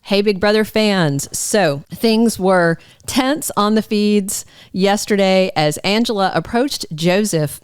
Hey, Big Brother fans. So things were tense on the feeds yesterday as Angela approached Joseph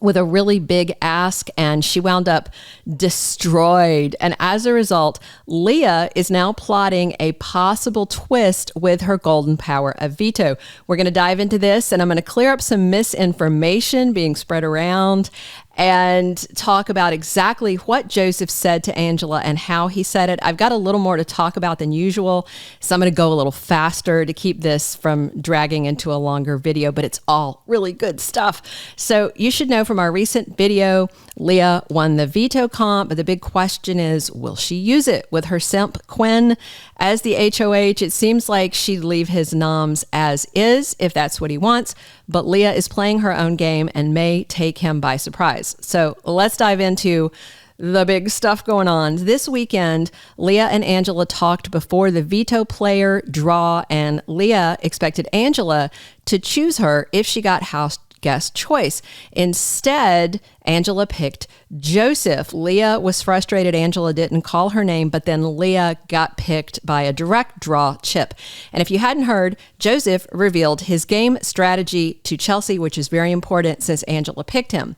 with a really big ask, and she wound up destroyed. And as a result, Leah is now plotting a possible twist with her golden power of veto. We're going to dive into this, and I'm going to clear up some misinformation being spread around and talk about exactly what Joseph said to Angela and how he said it. I've got a little more to talk about than usual, so I'm going to go a little faster to keep this from dragging into a longer video, but it's all really good stuff. So you should know from our recent video, Leah won the veto comp, but the big question is, will she use it with her simp Quinn as the HOH? It seems like she'd leave his noms as is if that's what he wants, but Leah is playing her own game and may take him by surprise. So let's dive into the big stuff going on. This weekend, Leah and Angela talked before the veto player draw, and Leah expected Angela to choose her if she got house guest choice. Instead, Angela picked Joseph. Leah was frustrated Angela didn't call her name, but then Leah got picked by a direct draw chip. And if you hadn't heard, Joseph revealed his game strategy to Chelsie, which is very important since Angela picked him.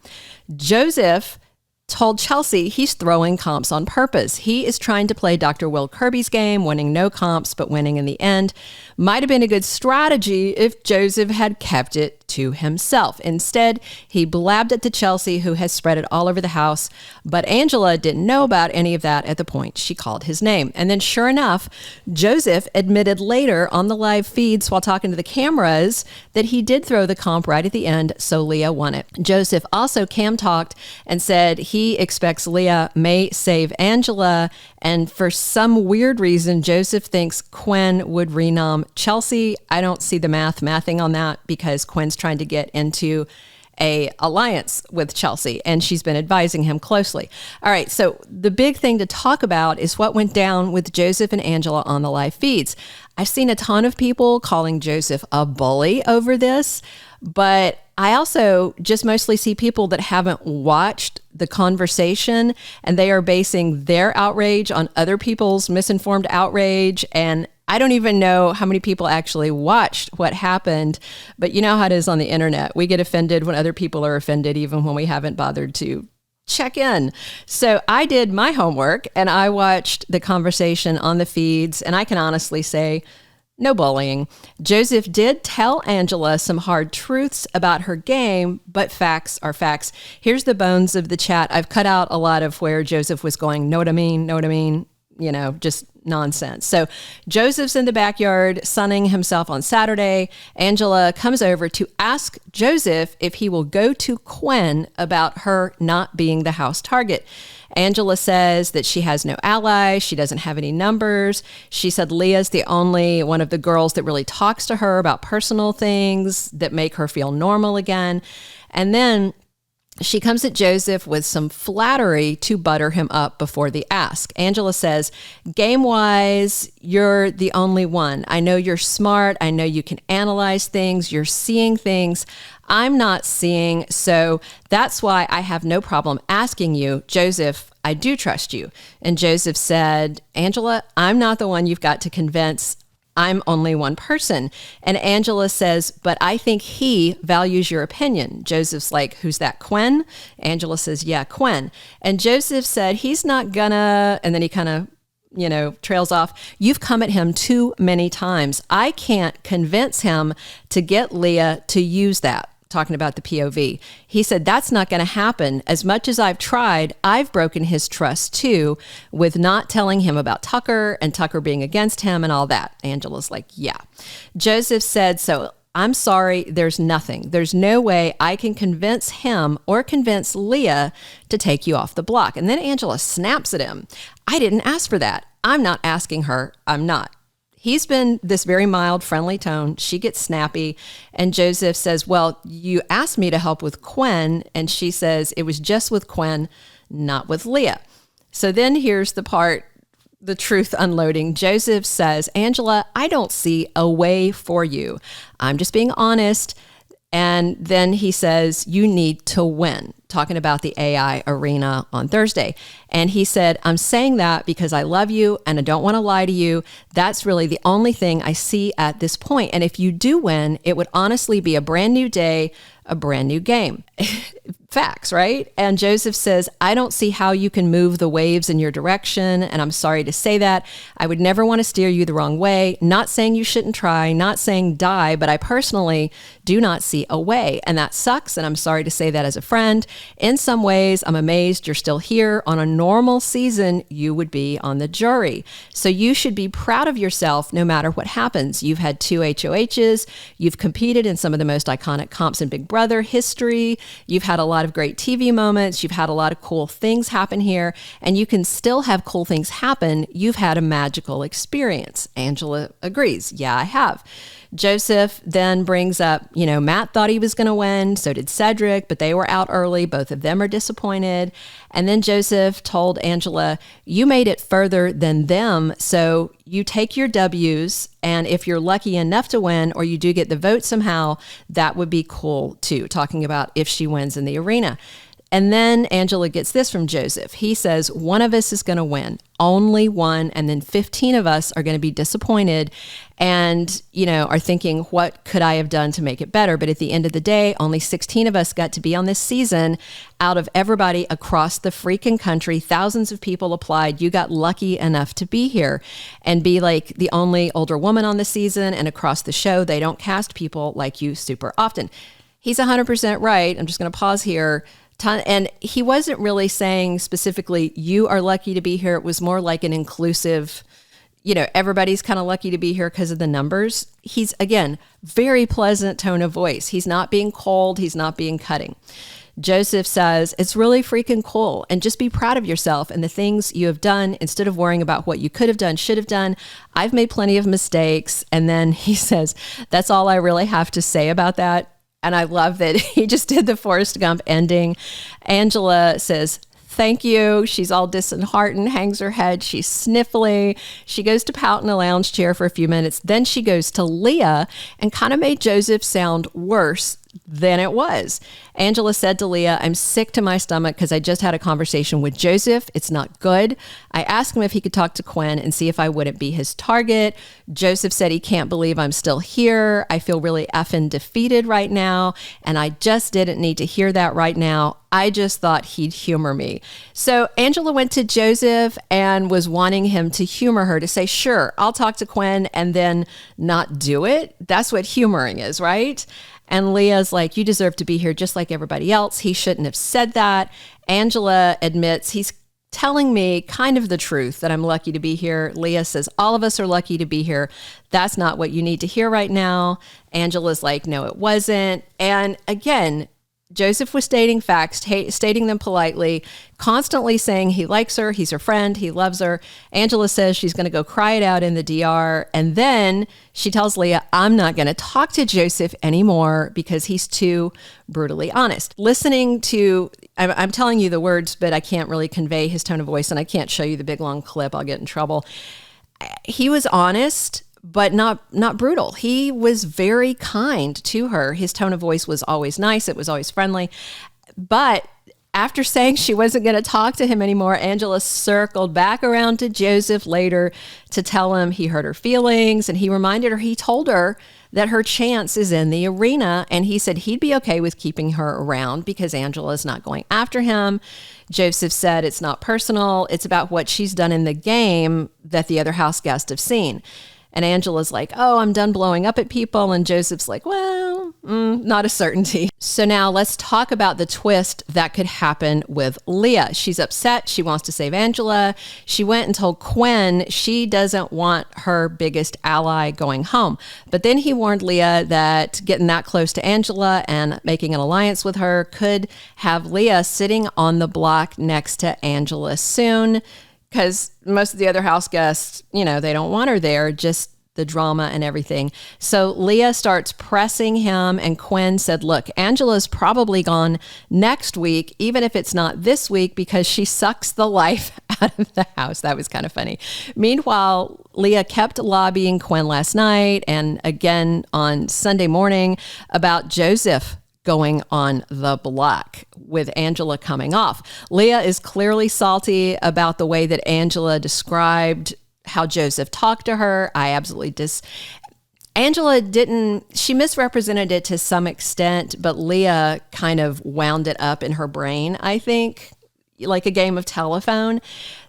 Joseph told Chelsie he's throwing comps on purpose. He is trying to play Dr. Will Kirby's game, winning no comps, but winning in the end. Might have been a good strategy if Joseph had kept it to himself. Instead, he blabbed it to Chelsie, who has spread it all over the house, but Angela didn't know about any of that at the point she called his name. And then sure enough, Joseph admitted later on the live feeds while talking to the cameras that he did throw the comp right at the end, so Leah won it. Joseph also cam talked and said he expects Leah may save Angela, and for some weird reason, Joseph thinks Quinn would renom Chelsie. I don't see the mathing on that because Quinn's trying to get into a alliance with Chelsie, and she's been advising him closely. All right, so the big thing to talk about is what went down with Joseph and Angela on the live feeds. I've seen a ton of people calling Joseph a bully over this, but I also just mostly see people that haven't watched the conversation, and they are basing their outrage on other people's misinformed outrage. And I don't even know how many people actually watched what happened, but you know how it is on the internet. We get offended when other people are offended, even when we haven't bothered to check in. So I did my homework and I watched the conversation on the feeds, and I can honestly say, no bullying. Joseph did tell Angela some hard truths about her game, but facts are facts. Here's the bones of the chat. I've cut out a lot of where Joseph was going, know what I mean, you know, just nonsense. So Joseph's in the backyard sunning himself on Saturday. Angela comes over to ask Joseph if he will go to Quinn about her not being the house target. Angela says that she has no allies. She doesn't have any numbers. She said Leah's the only one of the girls that really talks to her about personal things that make her feel normal again. And then she comes at Joseph with some flattery to butter him up before the ask. Angela says, game-wise, you're the only one. I know you're smart. I know you can analyze things. You're seeing things I'm not seeing. So that's why I have no problem asking you, Joseph, I do trust you. And Joseph said, Angela, I'm not the one you've got to convince. I'm only one person. And Angela says, but I think he values your opinion. Joseph's like, who's that, Quinn? Angela says, yeah, Quinn. And Joseph said, he's not gonna, and then he kind of, trails off. You've come at him too many times. I can't convince him to get Leah to use that. Talking about the POV. He said, that's not going to happen. As much as I've tried, I've broken his trust too with not telling him about Tucker and Tucker being against him and all that. Angela's like, yeah. Joseph said, so I'm sorry, there's nothing. There's no way I can convince him or convince Leah to take you off the block. And then Angela snaps at him. I didn't ask for that. I'm not asking her. I'm not. He's been this very mild, friendly tone. She gets snappy. And Joseph says, well, you asked me to help with Quinn. And she says, it was just with Quinn, not with Leah. So then here's the part, the truth unloading. Joseph says, Angela, I don't see a way for you. I'm just being honest. And then he says, you need to win, talking about the AI arena on Thursday. And he said, I'm saying that because I love you and I don't want to lie to you. That's really the only thing I see at this point. And if you do win, it would honestly be a brand new day, a brand new game. Facts, right? And Joseph says, I don't see how you can move the waves in your direction. And I'm sorry to say that. I would never want to steer you the wrong way. Not saying you shouldn't try, not saying die, but I personally do not see a way. And that sucks. And I'm sorry to say that as a friend. In some ways, I'm amazed you're still here. On a normal season, you would be on the jury. So you should be proud of yourself no matter what happens. You've had 2 HOHs. You've competed in some of the most iconic comps in Big Brother history. You've had a lot of great TV moments. You've had a lot of cool things happen here, and you can still have cool things happen. You've had a magical experience. Angela agrees. Yeah, I have. Joseph then brings up, Matt thought he was going to win. So did Cedric, but they were out early. Both of them are disappointed. And then Joseph told Angela, you made it further than them. So you take your W's. And if you're lucky enough to win, or you do get the vote somehow, that would be cool too. Talking about if she wins in the arena. And then Angela gets this from Joseph. He says, one of us is going to win, only one. And then 15 of us are going to be disappointed and, are thinking, what could I have done to make it better? But at the end of the day, only 16 of us got to be on this season out of everybody across the freaking country. Thousands of people applied. You got lucky enough to be here and be like the only older woman on the season. And across the show, they don't cast people like you super often. He's 100% right. I'm just going to pause here. And he wasn't really saying specifically, you are lucky to be here. It was more like an inclusive, everybody's kind of lucky to be here because of the numbers. He's, again, very pleasant tone of voice. He's not being cold. He's not being cutting. Joseph says, it's really freaking cool. And just be proud of yourself and the things you have done instead of worrying about what you could have done, should have done. I've made plenty of mistakes. And then he says, that's all I really have to say about that. And I love that he just did the Forrest Gump ending. Angela says, thank you. She's all disheartened, hangs her head. She's sniffly. She goes to pout in a lounge chair for a few minutes. Then she goes to Leah and kind of made Joseph sound worse than it was. Angela said to Leah, I'm sick to my stomach because I just had a conversation with Joseph. It's not good. I asked him if he could talk to Quinn and see if I wouldn't be his target. Joseph said he can't believe I'm still here. I feel really effing defeated right now. And I just didn't need to hear that right now. I just thought he'd humor me. So Angela went to Joseph and was wanting him to humor her, to say, sure, I'll talk to Quinn, and then not do it. That's what humoring is, right? And Leah's like, you deserve to be here just like everybody else. He shouldn't have said that. Angela admits he's telling me kind of the truth, that I'm lucky to be here. Leah says, all of us are lucky to be here. That's not what you need to hear right now. Angela's like, no, it wasn't. And again, Joseph was stating facts, stating them politely, constantly saying he likes her, he's her friend, he loves her. Angela says she's going to go cry it out in the DR. And then she tells Leah, I'm not going to talk to Joseph anymore because he's too brutally honest. Listening to, I'm telling you the words, but I can't really convey his tone of voice, and I can't show you the big long clip. I'll get in trouble. He was honest, but not brutal. He was very kind to her. His tone of voice was always nice. It was always friendly. But after saying she wasn't going to talk to him anymore, Angela circled back around to Joseph later to tell him he hurt her feelings. And he reminded her, he told her that her chance is in the arena. And he said he'd be okay with keeping her around because Angela's not going after him. Joseph said it's not personal. It's about what she's done in the game that the other house guests have seen. And Angela's like, oh, I'm done blowing up at people. And Joseph's like, well, not a certainty. So now let's talk about the twist that could happen with Leah. She's upset. She wants to save Angela. She went and told Quinn she doesn't want her biggest ally going home. But then he warned Leah that getting that close to Angela and making an alliance with her could have Leah sitting on the block next to Angela soon. Because most of the other house guests, they don't want her there, just the drama and everything. So Leah starts pressing him, and Quinn said, look, Angela's probably gone next week, even if it's not this week, because she sucks the life out of the house. That was kind of funny. Meanwhile, Leah kept lobbying Quinn last night and again on Sunday morning about Joseph going on the block with Angela coming off. Leah is clearly salty about the way that Angela described how Joseph talked to her. I absolutely Angela she misrepresented it to some extent, but Leah kind of wound it up in her brain, I think, like a game of telephone.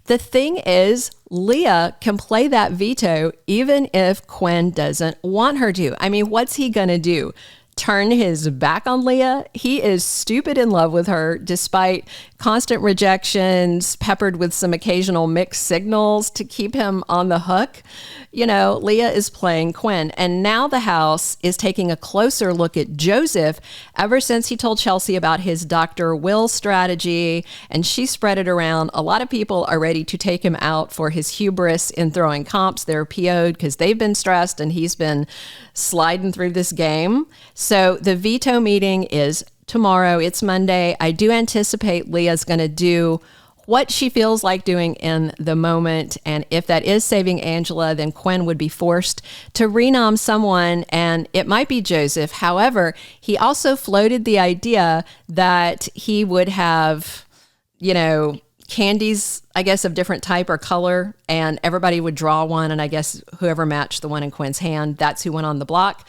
The thing is, Leah can play that veto even if Quinn doesn't want her to. I mean, what's he going to do? Turn his back on Leah? He is stupid in love with her, despite constant rejections peppered with some occasional mixed signals to keep him on the hook. You know, Leah is playing Quinn. And now the house is taking a closer look at Joseph ever since he told Chelsie about his Dr. Will strategy, and she spread it around. A lot of people are ready to take him out for his hubris in throwing comps. They're PO'd because they've been stressed and he's been sliding through this game. So the veto meeting is tomorrow. It's Monday. I do anticipate Leah's going to do what she feels like doing in the moment. And if that is saving Angela, then Quinn would be forced to renom someone, and it might be Joseph. However, he also floated the idea that he would have, candies, I guess, of different type or color, and everybody would draw one, and I guess whoever matched the one in Quinn's hand, that's who went on the block.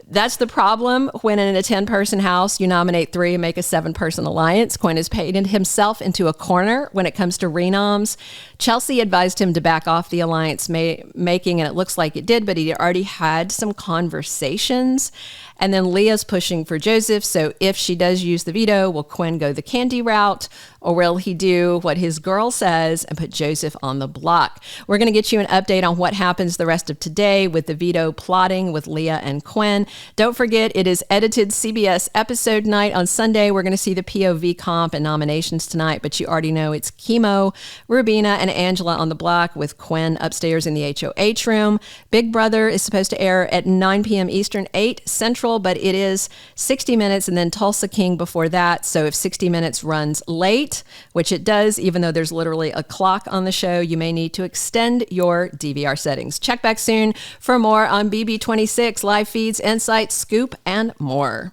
That's the problem when in a 10-person house, you nominate 3 and make a 7-person alliance. Quinn has painted himself into a corner when it comes to renoms. Chelsie advised him to back off the alliance making, and it looks like it did, but he already had some conversations. And then Leah's pushing for Joseph. So if she does use the veto, will Quinn go the candy route, or will he do what his girl says and put Joseph on the block? We're going to get you an update on what happens the rest of today with the veto plotting with Leah and Quinn. Don't forget, it is edited CBS episode night on Sunday. We're going to see the POV comp and nominations tonight, but you already know it's Chemo, Rubina, and Angela on the block with Quinn upstairs in the HOH room. Big Brother is supposed to air at 9 p.m. Eastern, 8 Central, but it is 60 Minutes and then Tulsa King before that. So if 60 Minutes runs late, which it does, even though there's literally a clock on the show, you may need to extend your DVR settings. Check back soon for more on BB26, live feeds, insights, scoop, and more.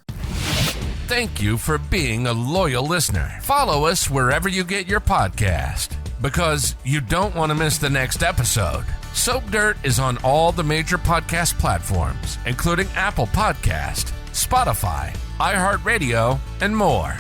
Thank you for being a loyal listener. Follow us wherever you get your podcast, because you don't want to miss the next episode. Soap Dirt is on all the major podcast platforms, including Apple Podcast, Spotify, iHeartRadio, and more.